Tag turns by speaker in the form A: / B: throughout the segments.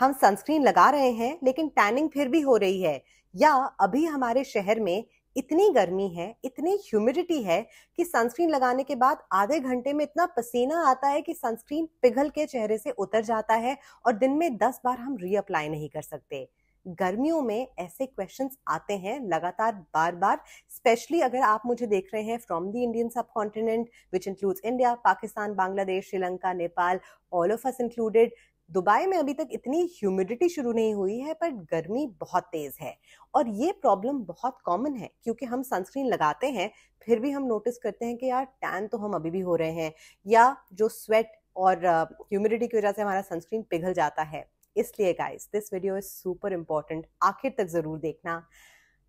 A: हम सनस्क्रीन लगा रहे हैं लेकिन टैनिंग फिर भी हो रही है, या अभी हमारे शहर में इतनी गर्मी है, इतनी ह्यूमिडिटी है कि सनस्क्रीन लगाने के बाद आधे घंटे में इतना पसीना आता है कि सनस्क्रीन पिघल के चेहरे से उतर जाता है और दिन में 10 बार हम रीअप्लाई नहीं कर सकते। गर्मियों में ऐसे क्वेश्चंस आते हैं लगातार बार बार, स्पेशली अगर आप मुझे देख रहे हैं फ्रॉम द इंडियन सब continent which includes India, Pakistan, Bangladesh, Sri Lanka, Nepal, all of us included. Dubai में अभी तक इतनी ह्यूमिडिटी शुरू नहीं हुई है पर गर्मी बहुत तेज है और ये प्रॉब्लम बहुत कॉमन है क्योंकि हम सनस्क्रीन लगाते हैं फिर भी हम नोटिस करते हैं कि यार टैन तो हम अभी भी हो रहे हैं, या जो स्वेट और ह्यूमिडिटी की वजह से हमारा सनस्क्रीन पिघल जाता है। इसलिए guys this video is super important, आखिर तक जरूर देखना।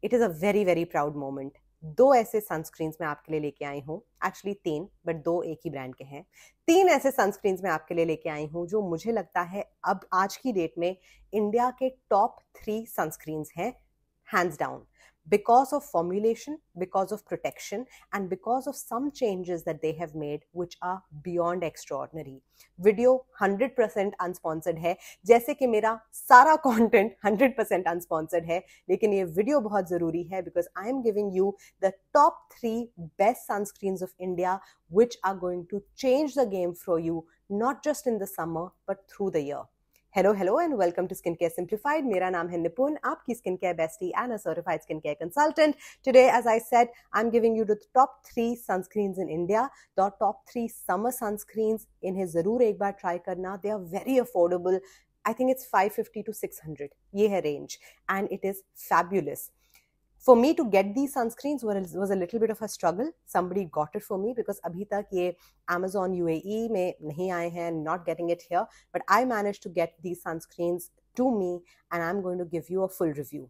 A: It is a very very proud moment. 2 ऐसे सनस्क्रीन्स मैं आपके लिए लेके आई हूँ, एक्चुअली 3, बट 2 एक ही ब्रांड के हैं। 3 ऐसे सनस्क्रीन्स मैं आपके लिए लेके आई हूँ जो मुझे लगता है अब आज की डेट में इंडिया के टॉप 3 सनस्क्रीन्स हैं, hands down, because of formulation, because of protection, and because of some changes that they have made which are beyond extraordinary. Video 100% अनस्पॉन्सर्ड है, जैसे कि मेरा सारा कंटेंट 100% अनस्पॉन्सर्ड है, लेकिन ये वीडियो बहुत जरूरी है because I am giving you the top 3 best sunscreens of India which are going to change the game for you, not just in the summer but through the year. Hello and welcome to Skincare Simplified. मेरा नाम है निपुन, आपकी skincare bestie and a certified skincare consultant. Today, as I said, I'm giving you the top 3 sunscreens in India, the top 3 summer sunscreens. इन्हें जरूर एक बार try करना. They are very affordable. I think it's 550 to 600. ये है range and it is fabulous. For me to get these sunscreens was a little bit of a struggle. Somebody got it for me because अभी तक ये Amazon UAE में नहीं आए हैं, not getting it here. But I managed to get these sunscreens to me and I'm going to give you a full review.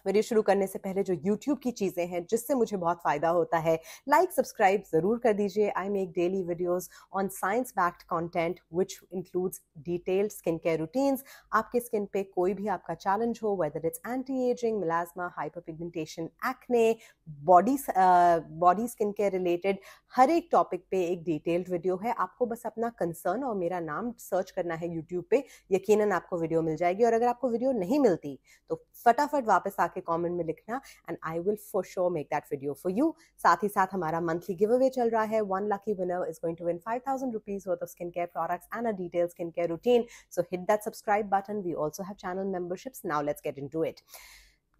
A: Video शुरू करने से पहले जो YouTube की चीज़ें हैं जिससे मुझे बहुत फ़ायदा होता है, लाइक सब्सक्राइब ज़रूर कर दीजिए। I make daily videos on science backed content which includes detailed skin care routines. आपके स्किन पे कोई भी आपका चैलेंज हो, whether it's anti ageing, melasma, hyper pigmentation, acne, body skin care related, हर एक टॉपिक पे एक डिटेल्ड वीडियो है। आपको बस अपना कंसर्न और मेरा नाम सर्च करना है यूट्यूब पे, यकीनन आपको वीडियो मिल जाएगी। और अगर आपको वीडियो नहीं मिलती तो फटाफट वापस आके कमेंट में लिखना and I will for sure make that video for you. साथ ही साथ हमारा मंथली गिव अवे चल रहा है। 1 lucky winner is going to win 5,000 rupees worth of skincare products and a detailed skincare routine. So hit that subscribe button. We also have channel memberships. Now let's get into it.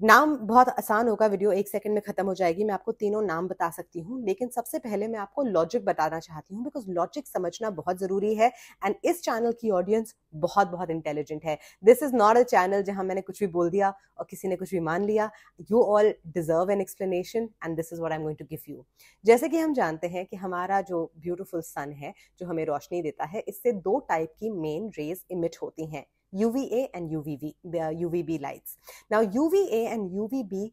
A: नाम बहुत आसान होगा, video 1 second में खत्म हो जाएगी। मैं आपको तीनों नाम बता सकती हूँ, लेकिन सबसे पहले मैं आपको लॉजिक बताना चाहती हूँ बिकॉज लॉजिक समझना बहुत जरूरी है एंड इस चैनल की ऑडियंस बहुत बहुत इंटेलिजेंट है। This is not a channel जहां मैंने कुछ भी बोल दिया और किसी ने कुछ भी मान लिया। You all deserve an explanation and this is what I am going to give you. जैसे कि हम जानते हैं कि हमारा जो ब्यूटिफुल सन है जो हमें रोशनी देता है, इससे 2 टाइप की मेन रेज इमिट होती हैं, UVA and UVB lights. Now UVA and UVB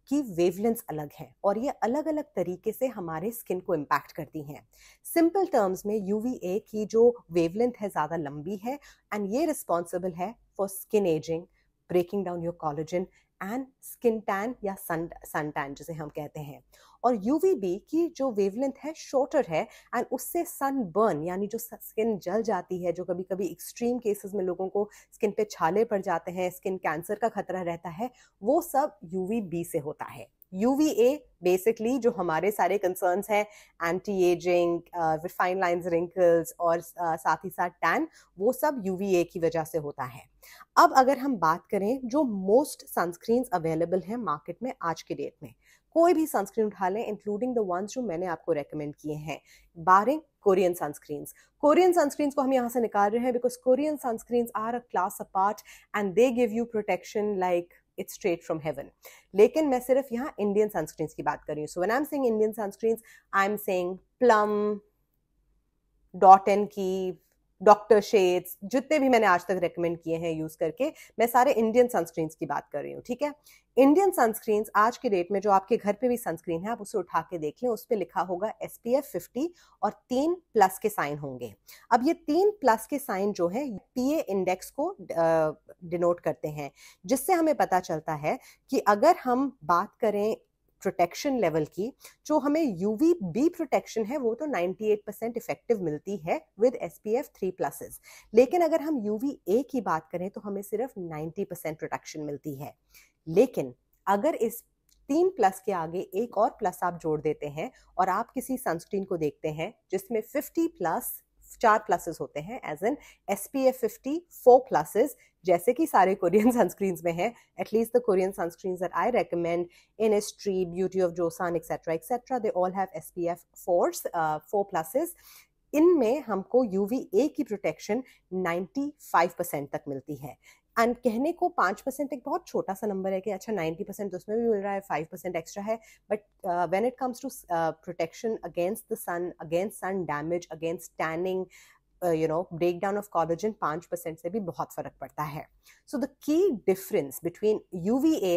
A: की वेवलेंथ्स अलग है और ये अलग अलग तरीके से हमारे स्किन को इम्पैक्ट करती हैं। सिंपल टर्म्स में UVA की जो वेवलेंथ है ज़्यादा लंबी है एंड ये रिस्पॉन्सिबल है for skin aging, breaking down your collagen and skin tan या सन टैन जिसे हम कहते हैं। और UVB की जो वेवलेंथ है शॉर्टर है एंड उससे सन बर्न यानी जो स्किन जल जाती है, जो कभी कभी एक्सट्रीम केसेस में लोगों को स्किन पे छाले पड़ जाते हैं, स्किन कैंसर का खतरा रहता है, वो सब UVB से होता है। UVA बेसिकली जो हमारे सारे कंसर्न्स हैं, anti ageing, refine lines, wrinkles और साथ ही साथ टैन, वो सब UVA की वजह से होता है। अब अगर हम बात करें जो मोस्ट सनस्क्रीन्स अवेलेबल हैं मार्केट में आज के डेट में, कोई भी सनस्क्रीन उठा लें इंक्लूडिंग द वंस जो मैंने आपको रेकमेंड किए हैं, barring Korean sunscreens. Korean sunscreens को हम यहाँ से निकाल रहे हैं because Korean sunscreens are a class apart and they give you protection like it's straight from heaven. लेकिन मैं सिर्फ यहाँ इंडियन सनस्क्रीन्स की बात कर रही हूँ। So when I am saying Indian sunscreens, I am saying plum, dot and की, डॉक्टर शेड्स, जितने भी मैंने आज तक रेकमेंड किए हैं यूज करके, मैं सारे इंडियन सनस्क्रीन्स की बात कर रही हूँ, ठीक है। इंडियन सनस्क्रीन्स आज के डेट में जो आपके घर पे भी सनस्क्रीन है आप उसे उठा के देख लें, उस पर लिखा होगा SPF 50 और 3+ के साइन होंगे। अब ये 3+ के साइन जो है PA इंडेक्स को डिनोट करते हैं, जिससे हमें पता चलता है कि अगर हम बात करें प्रोटेक्शन लेवल की, जो हमें UVB प्रोटेक्शन है वो तो 98% इफेक्टिव मिलती है विद SPF 3+। लेकिन अगर हम UVA की बात करें तो हमें सिर्फ 90% प्रोटेक्शन मिलती है। लेकिन अगर इस 3+ के आगे एक और प्लस आप जोड़ देते हैं और आप किसी सनस्क्रीन को देखते हैं जिसमें 50+, 4 प्लसेस होते हैं, एज इन SPF 50 4 प्लसेस, जैसे कि सारे कोरियन सनस्क्रीन्स में है, at least the Korean sunscreens that I recommend, Innisfree, Beauty of Joseon, etcetera etcetera, they all have SPF 4 pluses. इनमें हमको UVA की प्रोटेक्शन 95% तक मिलती है। एंड कहने को 5% एक बहुत छोटा सा नंबर है कि अच्छा 90% तो उसमें भी मिल रहा है, 5% एक्स्ट्रा है, but when it comes to protection against the sun, against sun damage, against tanning, breakdown of collagen, 5% से भी बहुत फर्क पड़ता है। So the key difference between UVA,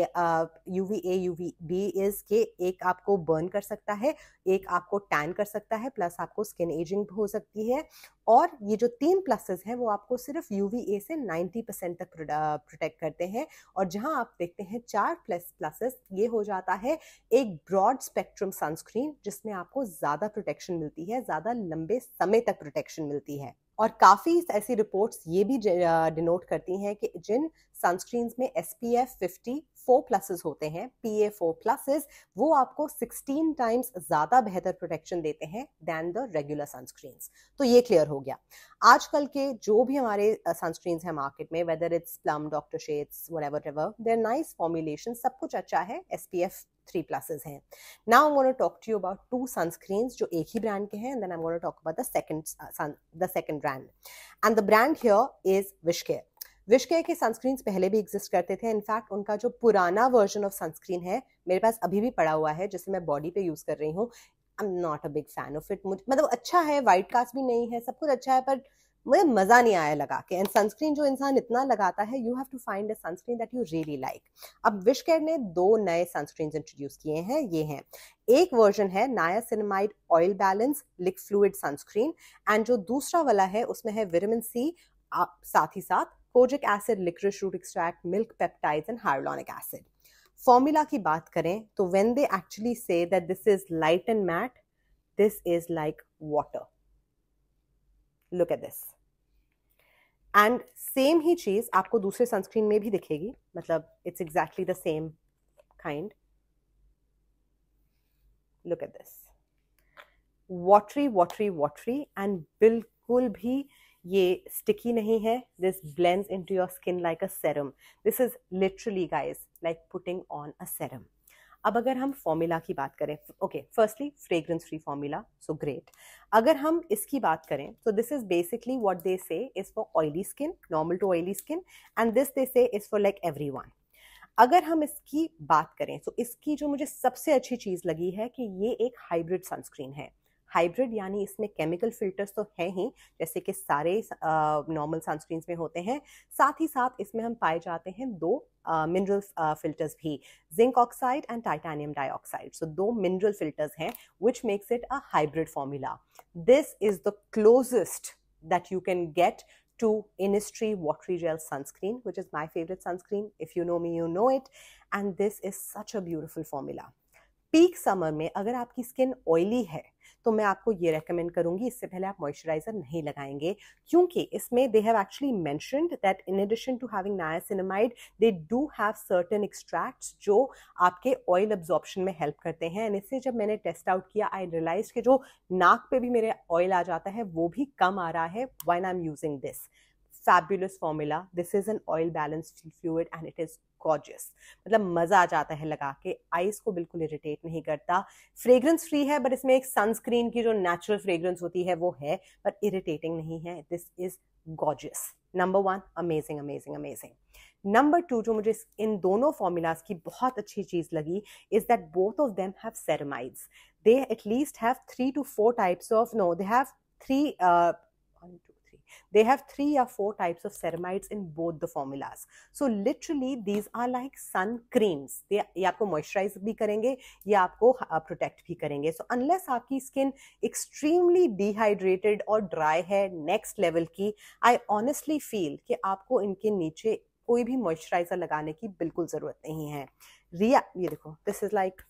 A: UVB is कि एक आपको बर्न कर सकता है, एक आपको टैन कर सकता है, प्लस आपको स्किन एजिंग हो सकती है, और ये जो 3 प्लसेस हैं वो आपको सिर्फ UVA से 90% तक प्रोटेक्ट करते हैं। और जहां आप देखते हैं 4 प्लसेस, ये हो जाता है एक ब्रॉड स्पेक्ट्रम सनस्क्रीन जिसमें आपको ज्यादा प्रोटेक्शन मिलती है, ज्यादा लंबे समय तक प्रोटेक्शन मिलती है। और काफी ऐसी रिपोर्ट्स ये भी डिनोट करती हैं कि जिन सनस्क्रीन्स में SPF 50 4 प्लसेस होते हैं, PA 4 प्लसेस, वो आपको 16 टाइम्स ज्यादा बेहतर प्रोटेक्शन देते हैं दैन द रेगुलर सनस्क्रीन्स। तो ये क्लियर हो गया। आजकल के जो भी हमारे सनस्क्रीन्स हैं मार्केट में, whether it's Plum, doctor Sheth's, whatever, there nice formulation, सब कुछ अच्छा है, SPF 3 प्लसेस हैं। Now I am gonna talk to you about 2 sunscreens जो एक ही ब्रांड के हैं, and then I am gonna talk about the second brand, and the brand here is Wishcare. Wishcare के सनस्क्रीन्स पहले भी एग्जिस्ट करते थे। इनफैक्ट उनका जो पुराना वर्जन ऑफ सनस्क्रीन है मेरे पास अभी भी पड़ा हुआ है, जिसे मैं बॉडी पे यूज कर रही हूँ। I am not a big fan of it. मतलब अच्छा है, वाइट कास्ट भी नहीं है, सब कुछ अच्छा है, पर मुझे मजा नहीं आया लगा के। एंड सनस्क्रीन जो इंसान इतना लगाता है, you have to find a sunscreen that you really like. अब विशकेयर ने 2 नए सनस्क्रीन इंट्रोड्यूस किए हैं। ये हैं, एक वर्जन है नायासिनामाइड ऑयल बैलेंस लिक फ्लूइड सनस्क्रीन, एंड जो दूसरा वाला है उसमें है विटामिन C, साथ ही साथ kojic acid, licorice root extract, milk peptides and hyaluronic acid. Formula की बात करें तो when they actually say that this is light and matte, this is like water. Look at this. And same ही चीज आपको दूसरे सनस्क्रीन में भी दिखेगी, मतलब it's exactly the same kind. Look at this, watery watery watery, and बिल्कुल भी ये स्टिकी नहीं है। This blends into your skin like a serum. This is literally guys like putting on a serum. अब अगर हम फॉर्मूला की बात करें, okay, firstly fragrance free formula, so great. अगर हम इसकी बात करें तो this is basically what they say is for oily skin, normal to oily skin, and this they say is for like everyone. अगर हम इसकी बात करें तो इसकी जो मुझे सबसे अच्छी चीज लगी है कि ये एक हाइब्रिड सनस्क्रीन है। हाइब्रिड यानी इसमें केमिकल फिल्टर्स तो हैं ही, जैसे कि सारे नॉर्मल सनस्क्रीन्स में होते हैं, साथ ही साथ इसमें हम पाए जाते हैं 2 मिनरल फिल्टर्स भी, zinc oxide and titanium dioxide. So 2 mineral filters हैं, which makes it a hybrid formula. This is the closest that you can get to Innisfree Watery Gel Sunscreen, which is my favorite sunscreen. If you know me, you know it. And this is such a beautiful formula. Peak summer में अगर आपकी skin oily है तो मैं आपको ये recommend करूंगी, इससे पहले आप मॉइस्चराइजर नहीं लगाएंगे, क्योंकि इसमें they have actually mentioned that in addition to having niacinamide they do have certain extracts जो आपके ऑयल एब्जॉर्प्शन में हेल्प करते हैं। एंड इससे जब मैंने टेस्ट आउट किया, आई रियलाइज कि जो नाक पे भी मेरे ऑयल आ जाता है वो भी कम आ रहा है when I am using this fabulous formula. This is an oil balanced fluid and it is gorgeous. मतलब मजा आ जाता है लगा के, आईज को बिल्कुल इरिटेट नहीं करता, फ्रेग्रेंस फ्री है, बट इसमें एक सनस्क्रीन की जो नेचुरल फ्रेग्रेंस होती है वो है, पर इरिटेटिंग नहीं है। This is gorgeous. Number 1, amazing amazing amazing. Number 2 जो मुझे इन दोनों फॉर्मूलाज की बहुत अच्छी चीज लगी is that both of them have ceramides. They at least have 3 to 4 types of, no, they have 3 or 4 types of ceramides in both the formulas. So literally these are like sun creams. ये आपको moisturize भी करेंगे, ये आपको protect भी करेंगे. So unless आपकी skin extremely dehydrated और dry है next level की, I honestly feel कि आपको इनके नीचे कोई भी moisturizer लगाने की बिल्कुल जरूरत नहीं है। रिया, ये देखो, this is like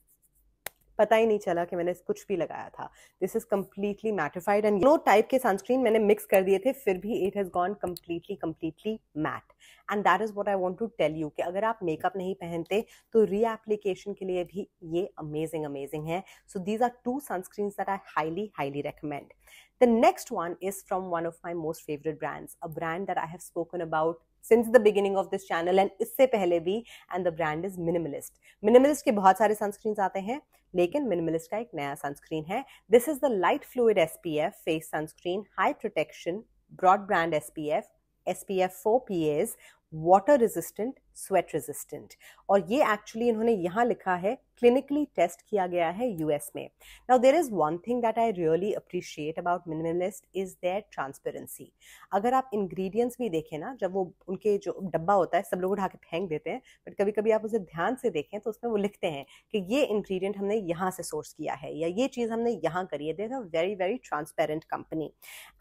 A: पता ही नहीं चला कि मैंने कुछ भी लगाया था. This is completely mattified and no type के सनस्क्रीन मैंने मिक्स कर दिए थे, फिर भी it has gone completely matte. And that is what I want to tell you कि अगर आप मेकअप नहीं पहनते तो रीएप्लीकेशन के लिए भी ये अमेजिंग है. So these are 2 sunscreens that I highly recommend. The next one is from one of my most favorite brands, a brand that I have spoken about since the beginning of this channel and इससे पहले भी, and the brand is Minimalist. Minimalist के बहुत सारे sunscreens आते हैं, लेकिन Minimalist का एक नया sunscreen है. This is the Light Fluid SPF Face Sunscreen, High Protection, Broad Brand SPF, SPF 4 PAs, water resistant, sweat resistant. और ये एक्चुअली इन्होंने यहाँ लिखा है क्लिनिकली टेस्ट किया गया है यूएस में. Now there is one thing that I really appreciate about Minimalist is there transparency. अगर आप इंग्रेडिएंट्स भी देखें ना, जब वो उनके जो डब्बा होता है सब लोग उठा के फेंक देते हैं, बट कभी कभी आप उसे ध्यान से देखें तो उसमें वो लिखते हैं कि ये इंग्रेडिएंट हमने यहाँ से सोर्स किया है या ये चीज़ हमने यहाँ करी है. There is a very transparent company.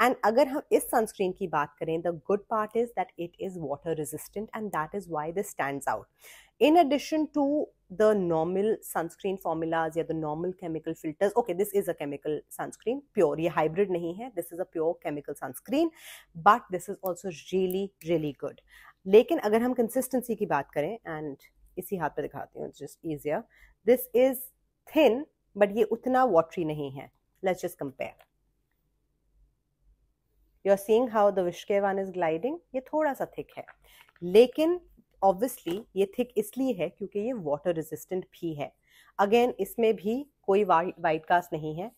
A: And अगर हम इस सनस्क्रीन की बात करें, the good part is that it is water resistant and that is why this stands out. In addition to the normal sunscreen formulas या the normal chemical filters, okay, this is a chemical sunscreen, pure, ये hybrid नहीं है, this is a pure chemical sunscreen, but this is also really good. लेकिन अगर हम consistency की बात करें, and इसी हाथ पे दिखाती हूँ, it's just easier, this is thin, but ये उतना watery नहीं है. Let's just compare. You're seeing how the Wishcare one is gliding, ये थोड़ा सा thick है, लेकिन ऑब्वियसली ये थिक इसलिए है क्योंकि ये वाटर रेजिस्टेंट भी है. अगेन इसमें भी कोई वाइट कास्ट नहीं है.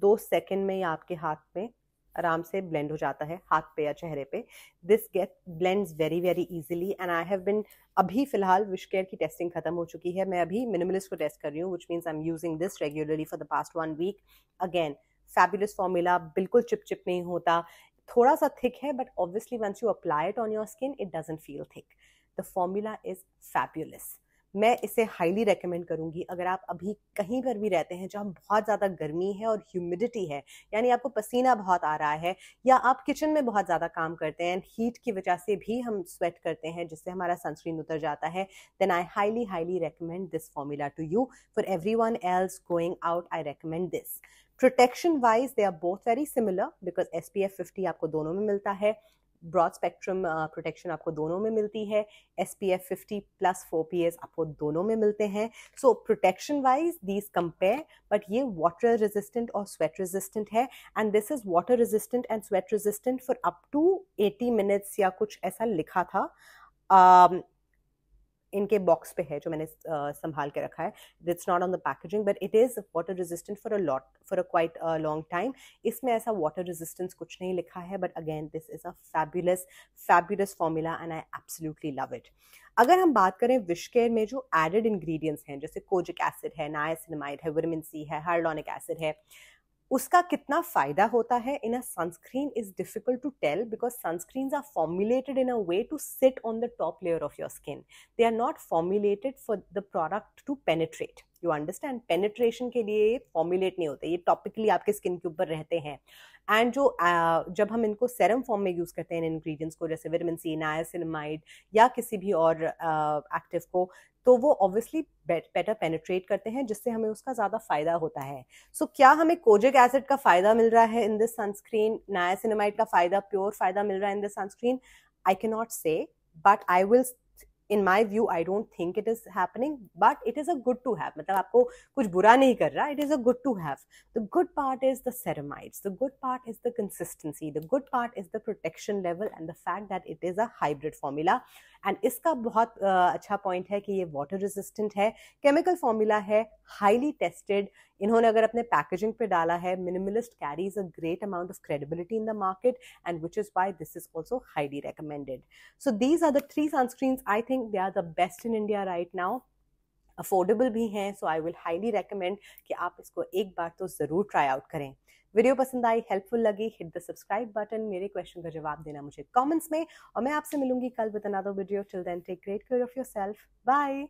A: 2 सेकेंड में ये आपके हाथ में आराम से ब्लेंड हो जाता है, हाथ पे या चेहरे पे. दिस गेट blends very easily and I have been, अभी फिलहाल विशकेयर की टेस्टिंग खत्म हो चुकी है, मैं अभी मिनिमलिस्ट को टेस्ट कर रही हूँ, which means I am using this regularly for the past 1 week. Again fabulous formula, बिल्कुल चिप नहीं होता, थोड़ा सा थिक है, but obviously once you apply it on your skin it doesn't feel thick. The formula is fabulous. मैं इसे highly recommend करूंगी अगर आप अभी कहीं पर भी रहते हैं जहाँ बहुत ज़्यादा गर्मी है और ह्यूमिडिटी है, यानी आपको पसीना बहुत आ रहा है, या आप किचन में बहुत ज़्यादा काम करते हैं, हीट की वजह से भी हम स्वेट करते हैं जिससे हमारा सनस्क्रीन उतर जाता है, then I highly recommend this formula to you. For everyone else going out I recommend this. Protection wise they are both very similar because SPF 50 आपको दोनों में मिलता है, ब्रॉड स्पेक्ट्रम प्रोटेक्शन आपको दोनों में मिलती है, SPF 50 प्लस 4 PAs आपको दोनों में मिलते हैं. So protection wise these compare, but ये वाटर रेजिस्टेंट और स्वेट रेजिस्टेंट है, and this is water resistant and sweat resistant for up to 80 minutes या कुछ ऐसा लिखा था. इनके बॉक्स पे है जो मैंने संभाल के रखा है. It's not on the packaging but it is water resistant for a quite long time. इसमें ऐसा वाटर रेजिस्टेंस कुछ नहीं लिखा है, but again this is a fabulous formula and I absolutely love it. अगर हम बात करें विशकेयर में जो एडेड इंग्रेडिएंट्स हैं, जैसे कोजिक एसिड है, नायासिनामाइड है, विटामिन सी है, हाइलुरोनिक एसिड है, उसका कितना फायदा होता है in a sunscreen is difficult to tell because sunscreens are formulated in a way to sit on the top layer of your skin. They are not formulated for the product to penetrate. You understand, penetration के लिए formulate नहीं होते, ये topically आपके skin के ऊपर रहते हैं. एंड जो जब हम इनको सेरम फॉर्म में यूज करते हैं इन इंग्रेडिएंट्स को, जैसे विटामिन सी, नायासिनामाइड या किसी भी और एक्टिव को, तो वो ऑब्वियसली बेटर पेनिट्रेट करते हैं जिससे हमें उसका ज़्यादा फायदा होता है. सो क्या हमें कोजिक एसिड का फायदा मिल रहा है इन दिस सनस्क्रीन, नायासिनामाइड का फायदा, प्योर फायदा मिल रहा है in this sunscreen? I can not say, but I will, in my view I don't think it is happening, but it is a good to have. मतलब आपको कुछ बुरा नहीं कर रहा, it is a good to have. The good part is the ceramides, the good part is the consistency, the good part is the protection level and the fact that it is a hybrid formula. and इसका बहुत अच्छा point है कि ये water resistant है, chemical formula है, highly tested. इन्होंने अगर अपने पैकेजिंग पे डाला है, Minimalist carries a great amount of credibility in the market and which is why this is also highly recommended. So these are the 3 sunscreens, I think they are the best in India right now. Affordable भी हैं, so I will highly recommend कि आप इसको एक बार तो ज़रूर try out करें. Video पसंद आई, हेल्पफुल लगी, हिट द सब्सक्राइब बटन. मेरे क्वेश्चन का जवाब देना मुझे कमेंट्स में, और मैं आपसे मिलूंगी कल with another video. Till then take great care of yourself. Bye.